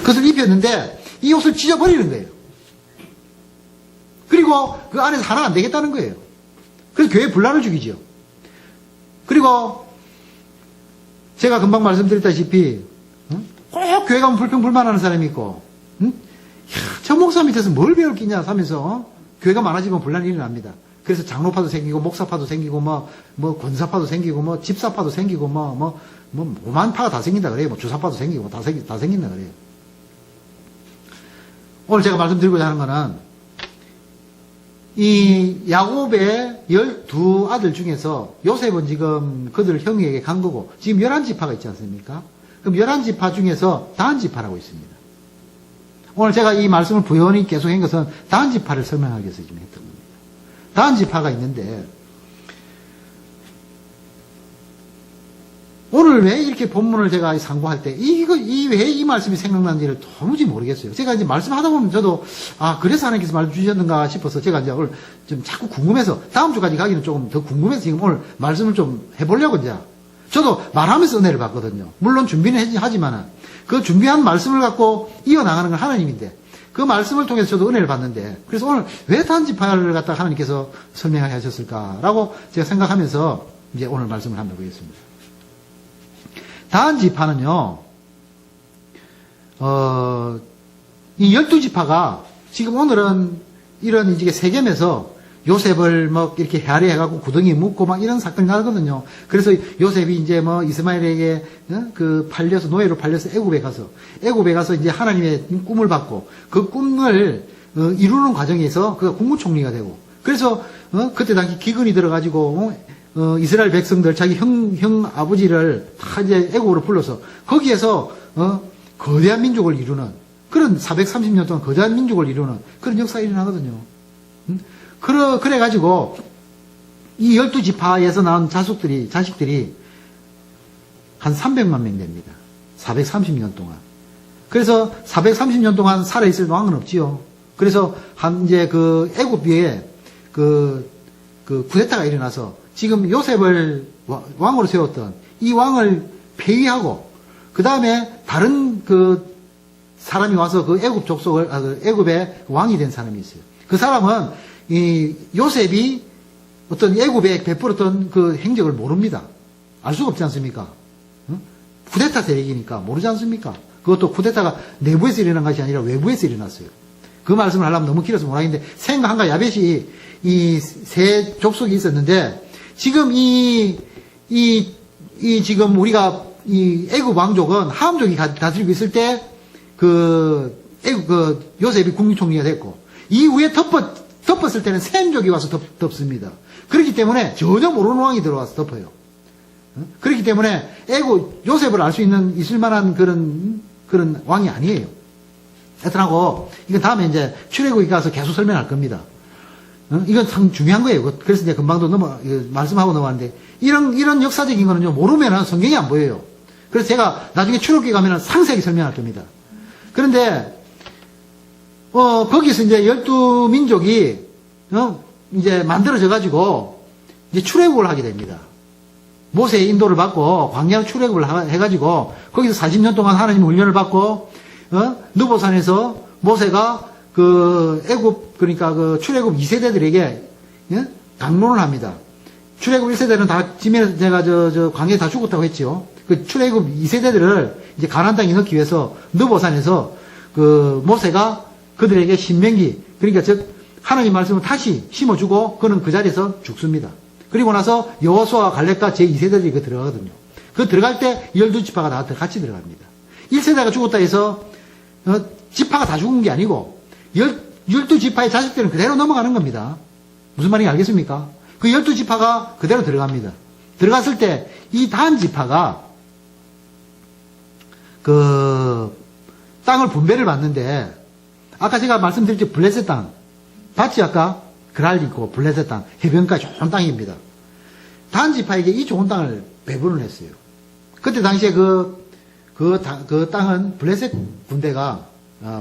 그것을 입혔는데 이 옷을 찢어버리는 거예요. 그리고 그 안에서 하나 안 되겠다는 거예요. 그래서 교회에 분란을 죽이죠. 그리고 제가 금방 말씀드렸다시피 꼭 교회 가면 불평불만하는 사람이 있고 저 목사 밑에서 뭘 배울 끼냐 하면서 교회가 많아지면 분란이 일어납니다. 그래서 장로파도 생기고 목사파도 생기고 뭐 권사파도 생기고 뭐 집사파도 생기고 뭐 오만 파가 다 생긴다 그래요. 뭐 주사파도 생기고 다 생긴다 그래요. 오늘 제가 말씀드리고자 하는 거는 이 야곱의 12아들 중에서 요셉은 지금 그들 형에게 간 거고 지금 11지파가 있지 않습니까? 그럼 11지파 중에서 다한지파라고 있습니다. 오늘 제가 이 말씀을 부연히 계속한 것은 다한지파를 설명하기 위해서 지금 했던 겁니다. 다한지파가 있는데 오늘 왜 이렇게 본문을 제가 상고할 때 왜 이 말씀이 생각나는지를 도무지 모르겠어요. 제가 이제 말씀하다 보면 저도 그래서 하나님께서 말씀 주셨는가 싶어서 제가 이제 오늘 좀 자꾸 궁금해서 다음 주까지 가기는 조금 더 궁금해서 지금 오늘 말씀을 좀 해보려고 이제 저도 말하면서 은혜를 받거든요. 물론 준비는 하지만은 그 준비한 말씀을 갖고 이어나가는 건 하나님인데 그 말씀을 통해서 저도 은혜를 받는데 그래서 오늘 왜 다한지파를 갖다가 하나님께서 설명하게 하셨을까라고 제가 생각하면서 이제 오늘 말씀을 한번 보겠습니다. 다한지파는요, 이 12지파가 지금 오늘은 이런 이제 세겜에서 요셉을 뭐 이렇게 헤아려 해갖고 구덩이에 묻고 막 이런 사건이 나거든요. 그래서 요셉이 이제 뭐 이스마엘에게 팔려서 노예로 팔려서 애굽에 가서 이제 하나님의 꿈을 받고 그 꿈을 이루는 과정에서 그가 국무총리가 되고 그래서 그때 당시 기근이 들어가지고 이스라엘 백성들 자기 형 아버지를 다 이제 애국으로 불러서 거기에서 거대한 민족을 이루는 그런 430년 동안 거대한 민족을 이루는 그런 역사가 일어나거든요. 그래가지고 이 12지파에서 나온 자식들이 한 300만 명 됩니다. 430년 동안. 그래서 430년 동안 살아있을 왕은 없지요. 그래서 이제 그 애굽에 그 쿠데타가 일어나서 지금 요셉을 왕으로 세웠던 이 왕을 폐위하고 그 다음에 다른 그 사람이 와서 그 애굽 족속을 애굽의 왕이 된 사람이 있어요. 그 사람은 이 요셉이 어떤 애굽에 베풀었던 그 행적을 모릅니다. 알 수가 없지 않습니까? 쿠데타 세력이니까 모르지 않습니까? 그것도 쿠데타가 내부에서 일어난 것이 아니라 외부에서 일어났어요. 그 말씀을 하려면 너무 길어서 못하겠는데 생과 함과 야벳이 이 세 족속이 있었는데 지금 지금 우리가 이 애굽 왕족은 함족이 다스리고 있을 때 요셉이 국무총리가 됐고 이후에 덮었을 때는 셈족이 와서 덮습니다. 그렇기 때문에 전혀 모르는 왕이 들어와서 덮어요. 그렇기 때문에 요셉을 알 수 있을 만한 그런 왕이 아니에요. 하여튼하고 이건 다음에 이제 출애굽에 가서 계속 설명할 겁니다. 이건 참 중요한 거예요. 그래서 이제 금방도 말씀하고 넘어왔는데 이런 역사적인 거는요 모르면은 성경이 안 보여요. 그래서 제가 나중에 출애굽에 가면은 상세하게 설명할 겁니다. 그런데 거기서 이제 12민족이 이제 만들어져 가지고 이제 출애굽을 하게 됩니다. 모세의 인도를 받고 광야 출애굽을 해가지고 거기서 40년 동안 하나님 훈련을 받고 느보산에서 모세가 그 애굽 그러니까 그 출애굽 2세대들에게 강론을 합니다. 출애굽 1세대는 다 지면에서 제가 저 광야에 다 죽었다고 했지요. 그 출애굽 2세대들을 이제 가나안 땅에 넣기 위해서 느보산에서 그 모세가 그들에게 신명기 그러니까 즉 하나님 말씀을 다시 심어주고 그는 그 자리에서 죽습니다. 그리고 나서 여호수아와 갈렙과 제2세대들이 그 들어가거든요. 그 들어갈 때 12지파가 다 같이 들어갑니다. 1세대가 죽었다 해서 지파가 다 죽은 게 아니고 12지파의 자식들은 그대로 넘어가는 겁니다. 무슨 말인지 알겠습니까? 그 12지파가 그대로 들어갑니다. 들어갔을 때 이 다한지파가 그 땅을 분배를 받는데 아까 제가 말씀드렸죠. 블레셋 땅. 봤지 아까? 그랄 있고 블레셋 땅. 해변가 좋은 땅입니다. 다한지파에게 이 좋은 땅을 배분을 했어요. 그때 당시에 그 땅은 블레셋 군대가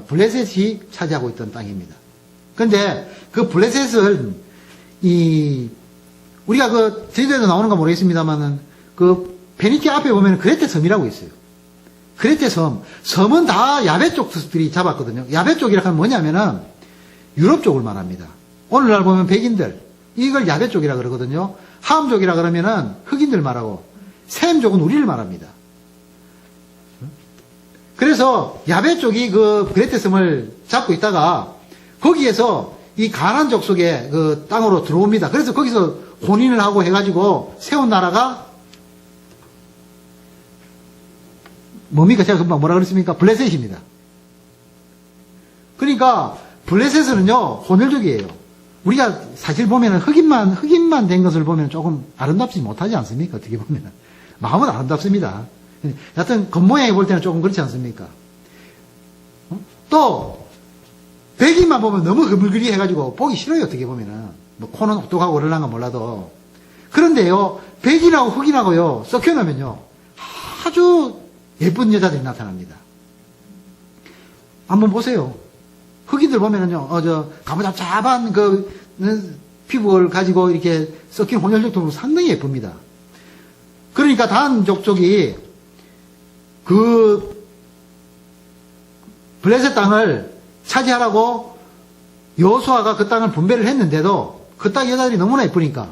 블레셋이 차지하고 있던 땅입니다. 그런데 그 블레셋을 우리가 제주도에도 나오는가 모르겠습니다만은 그 페니키아 앞에 보면 그레테 섬이라고 있어요. 그레테 섬은 다 야베 쪽들이 잡았거든요. 야베 쪽이라 하면 뭐냐면은 유럽 쪽을 말합니다. 오늘날 보면 백인들, 이걸 야베 쪽이라 그러거든요. 함족이라 그러면은 흑인들 말하고, 셈족은 우리를 말합니다. 그래서 야베 쪽이 그 그레테 섬을 잡고 있다가 거기에서 이 가나안 족속의 그 땅으로 들어옵니다. 그래서 거기서 혼인을 하고 해가지고 세운 나라가 뭡니까? 제가 금방 뭐라 그랬습니까? 블레셋입니다. 그러니까 블레셋은요 혼혈족이에요. 우리가 사실 보면은 흑인만 된 것을 보면 조금 아름답지 못하지 않습니까? 어떻게 보면은 마음은 아름답습니다. 여하튼 겉모양에 볼 때는 조금 그렇지 않습니까? 또 백인만 보면 너무 흐물그리 해가지고 보기 싫어요. 어떻게 보면은 뭐 코는 똑똑하고 오를랑가 몰라도. 그런데요 백인하고 흑인하고요 섞여놓으면요 아주 예쁜 여자들이 나타납니다. 한번 보세요. 흑인들 보면은요 가무잡잡한 그 피부를 가지고 이렇게 섞인 혼혈족도 상당히 예쁩니다. 그러니까 단 족속이 그 블레셋 땅을 차지하라고 여호수아가 그 땅을 분배를 했는데도 그 땅 여자들이 너무나 예쁘니까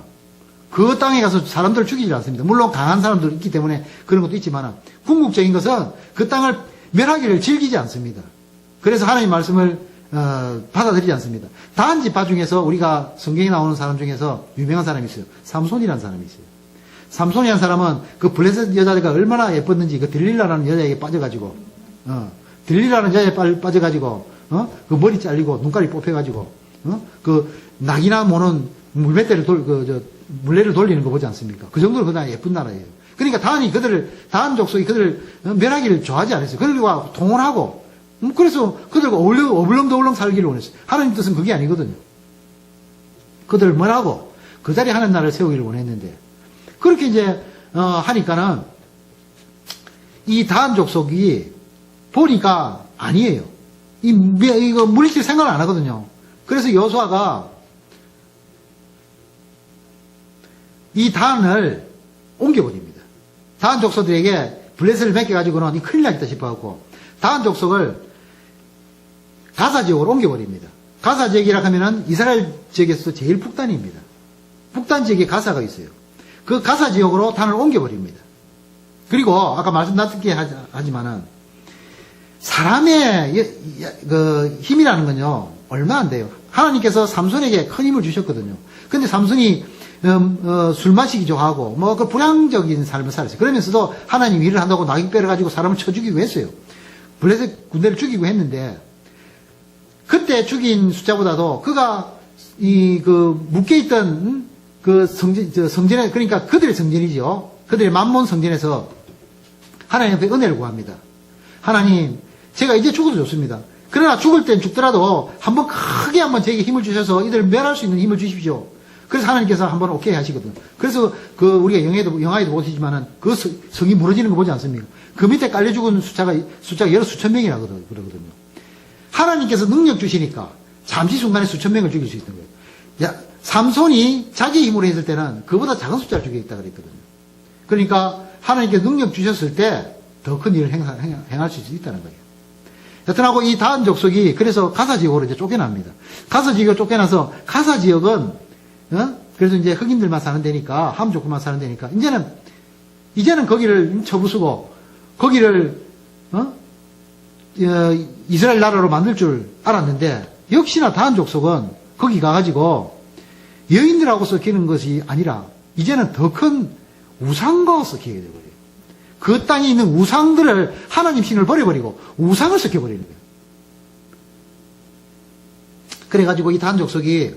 그 땅에 가서 사람들을 죽이지 않습니다. 물론 강한 사람도 있기 때문에 그런 것도 있지만 궁극적인 것은 그 땅을 멸하기를 즐기지 않습니다. 그래서 하나님 말씀을 받아들이지 않습니다. 단지파 중에서 우리가 성경에 나오는 사람 중에서 유명한 사람이 있어요. 삼손이라는 사람이 있어요. 삼손이라는 사람은 그 블레셋 여자가 얼마나 예뻤는지 그 들릴라라는 여자에게 빠져가지고 들릴라라는 여자에 빠져가지고 그 머리 잘리고 눈깔이 뽑혀가지고 그 낙이나 모는 물맷대를 물레를 돌리는 거 보지 않습니까? 그 정도로 그다음 예쁜 나라예요. 그러니까 다한 족속이 그들을 멸하기를 좋아하지 않았어요. 그들과 동원하고 그래서 그들과 어불렁더불렁 살기를 원했어요. 하나님 뜻은 그게 아니거든요. 그들을 멸하고 그 자리에 하는 나라를 세우기를 원했는데 그렇게 이제 하니까는 이 다한 족속이 보니까 아니에요. 이거 물리칠 생각을 안 하거든요. 그래서 여호수아가 이 단을 옮겨버립니다. 다한 족속들에게 블레셋을 맡겨가지고는 이 큰일 나겠다 싶어갖고 다한 족속을 가사 지역으로 옮겨버립니다. 가사 지역이라 하면은 이스라엘 지역에서 제일 북단입니다. 북단 지역에 가사가 있어요. 그 가사 지역으로 단을 옮겨버립니다. 그리고 아까 말씀드렸게 하지만은 사람의 그 힘이라는 건요 얼마 안 돼요. 하나님께서 삼손에게 큰 힘을 주셨거든요. 근데 삼손이 술 마시기 좋아하고 그 불량적인 삶을 살았어요. 그러면서도 하나님 일을 한다고 나귀뼈를 가지고 사람을 쳐 죽이고 했어요. 블레셋 군대를 죽이고 했는데 그때 죽인 숫자보다도 그가 묶여있던 그 성전에 그러니까 그들의 성전이죠. 그들의 만몬 성전에서 하나님 앞에 은혜를 구합니다. 하나님 제가 이제 죽어도 좋습니다. 그러나 죽을 땐 죽더라도 한번 크게 한번 제게 힘을 주셔서 이들을 멸할 수 있는 힘을 주십시오. 그래서 하나님께서 한번 오케이 하시거든요. 그래서 우리가 영화에도 보시지만은 그 성이 무너지는 거 보지 않습니까? 그 밑에 깔려 죽은 숫자가 여러 수천 명이라 그러거든요. 하나님께서 능력 주시니까 잠시 순간에 수천 명을 죽일 수 있는 거예요. 삼손이 자기 힘으로 했을 때는 그보다 작은 숫자를 죽이겠다 그랬거든요. 그러니까 하나님께서 능력 주셨을 때 더 큰 일을 행할 수 있다는 거예요. 여튼하고 이 다한 족속이 그래서 가사 지역으로 이제 쫓겨납니다. 가사 지역으로 쫓겨나서 가사 지역은 그래서 이제 흑인들만 사는 데니까 함족구만 사는 데니까 이제는 거기를 쳐부수고 거기를 이스라엘 나라로 만들 줄 알았는데 역시나 다한 족속은 거기 가가지고 여인들하고 섞이는 것이 아니라 이제는 더 큰 우상과 섞이게 되버려요. 그 땅에 있는 우상들을 하나님 신을 버려버리고 우상을 섞여버리는 거예요. 그래가지고 이 다한 족속이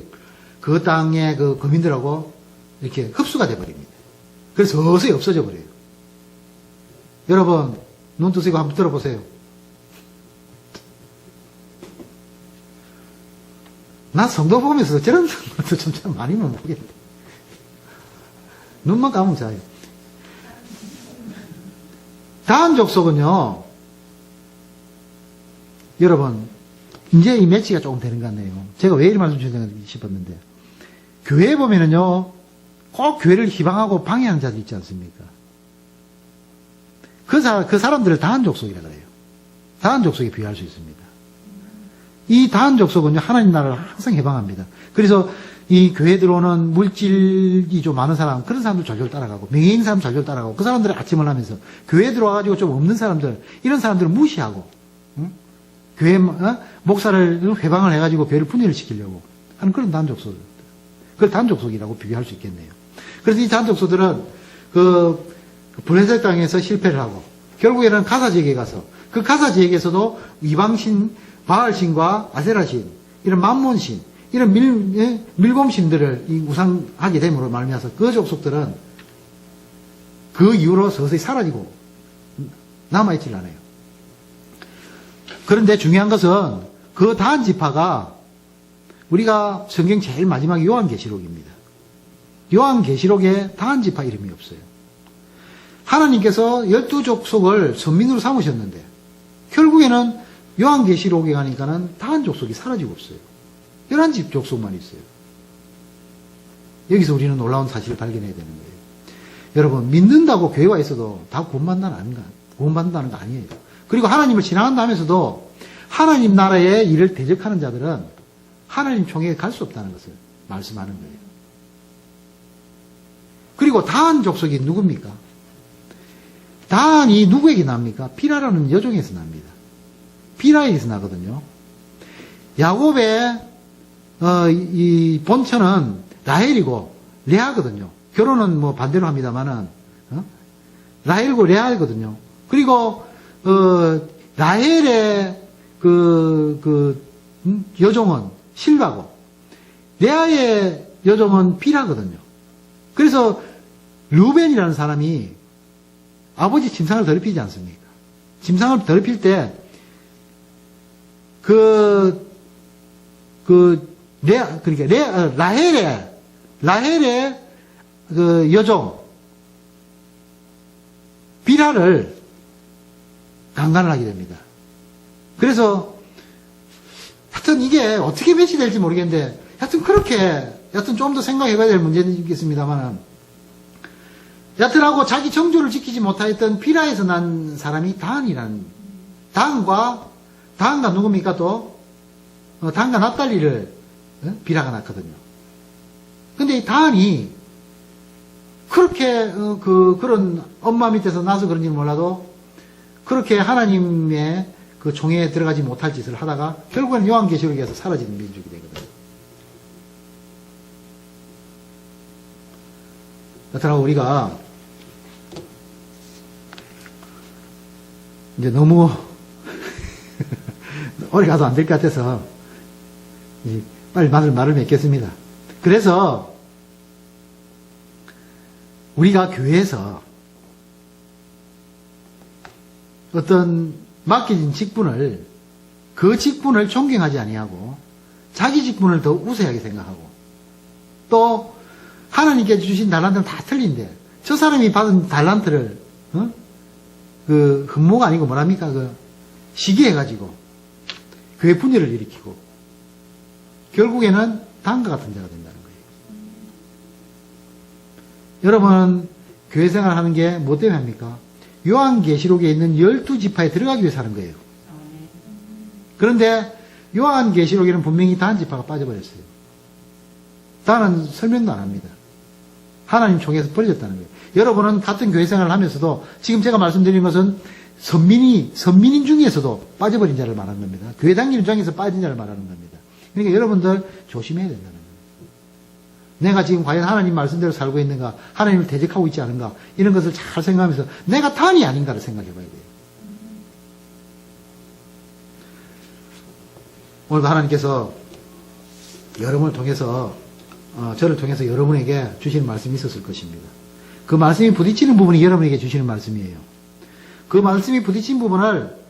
그 땅의 그 거민들하고 이렇게 흡수가 돼버립니다. 그래서 서서히 없어져 버려요. 여러분 눈 뜨시고 한번 들어보세요. 나 성도 보면서 저런 것도 참 많이 못 보겠는데 눈만 감으면 자요. 다한 족속은요 여러분 이제 이 매치가 조금 되는 것 같네요. 제가 왜 이런 말씀 드리나 싶었는데 교회에 보면은요 꼭 교회를 희망하고 방해하는 자들 있지 않습니까? 그 사람들을 다한 족속이라 그래요. 다한 족속에 비유할 수 있습니다. 이 다한 족속은요, 하나님 나라를 항상 해방합니다. 그래서 이 교회 들어오는 물질이 좀 많은 사람, 그런 사람들 졸졸 따라가고, 명예 있는 사람 졸졸 따라가고, 그 사람들을 아침을 하면서, 교회 들어와가지고 좀 없는 사람들, 이런 사람들을 무시하고, 응? 교회, 목사를 회방을 해가지고 교회를 분열을 시키려고 하는 그런 다한 족속들. 그걸 다한 족속이라고 비교할 수 있겠네요. 그래서 이 다한 족속들은 블레셋 땅에서 실패를 하고, 결국에는 가사 지역에 가서, 그 가사 지역에서도 이방신, 바알신과 아세라신, 이런 만몬신, 이런 밀곰신들을 우상하게 됨으로 말미암아서 그 족속들은 그 이후로 서서히 사라지고 남아있질 않아요. 그런데 중요한 것은 그 다한 지파가 우리가 성경 제일 마지막 요한계시록입니다. 요한계시록에 다한 지파 이름이 없어요. 하나님께서 12족속을 선민으로 삼으셨는데 결국에는 요한계시록에 가니까는 다한 족속이 사라지고 없어요. 11집 족속만 있어요. 여기서 우리는 놀라운 사실을 발견해야 되는 거예요. 여러분, 믿는다고 교회 와 있어도 다 구원받는다는 거 아니에요. 그리고 하나님을 지나간다 하면서도 하나님 나라의 일을 대적하는 자들은 하나님 총회에 갈 수 없다는 것을 말씀하는 거예요. 그리고 다한 족속이 누굽니까? 다한이 누구에게 납니까? 비라라는 여종에서 납니다. 비라에서 나거든요. 야곱의 이 본처는 라헬이고 레아거든요. 결혼은 뭐 반대로 합니다만은 라헬고 레아거든요. 그리고 라헬의 여종은 실바고 레아의 여종은 비라거든요. 그래서 르벤이라는 사람이 아버지 침상을 더럽히지 않습니까? 침상을 더럽힐 때 라헬의 그 여종 비라를 강간을 하게 됩니다. 그래서 하여튼 이게 어떻게 배치될지 모르겠는데 하여튼 좀 더 생각해 봐야 될 문제는 있겠습니다만 여튼하고 자기 정조를 지키지 못하였던 비라에서 난 사람이 다한과 누굽니까 또? 다한과 납달리를 비라가 낳거든요. 근데 이 다한이 그렇게 그런 엄마 밑에서 나서 그런지는 몰라도 그렇게 하나님의 그 종에 들어가지 못할 짓을 하다가 결국은 요한계시록에서 사라지는 민족이 되거든요. 여튼하고 우리가 이제 너무 오래 가도 안 될 것 같아서 빨리 말을 맺겠습니다. 그래서 우리가 교회에서 어떤 맡겨진 직분을 그 직분을 존경하지 아니하고 자기 직분을 더 우세하게 생각하고 또 하나님께서 주신 달란트는 다 틀린데 저 사람이 받은 달란트를 그 흠모가 아니고 뭐랍니까 시기해가지고 교회 분열을 일으키고 결국에는 다음과 같은 자가 된다는 거예요. 여러분 교회 생활하는 게 뭐 때문에 합니까? 요한계시록에 있는 12지파에 들어가기 위해서 하는 거예요. 그런데 요한계시록에는 분명히 다한 지파가 빠져버렸어요. 다는 설명도 안 합니다. 하나님 총에서 벌렸다는 거예요. 여러분은 같은 교회 생활을 하면서도 지금 제가 말씀드린 것은 선민인 중에서도 빠져버린 자를 말하는 겁니다. 교회 다니는 중에서 빠진 자를 말하는 겁니다. 그러니까 여러분들 조심해야 된다는 거예요. 내가 지금 과연 하나님 말씀대로 살고 있는가, 하나님을 대적하고 있지 않은가, 이런 것을 잘 생각하면서 내가 단이 아닌가를 생각해 봐야 돼요. 오늘도 하나님께서 여러분을 통해서, 저를 통해서 여러분에게 주시는 말씀이 있었을 것입니다. 그 말씀이 부딪히는 부분이 여러분에게 주시는 말씀이에요. 그 말씀이 부딪힌 부분을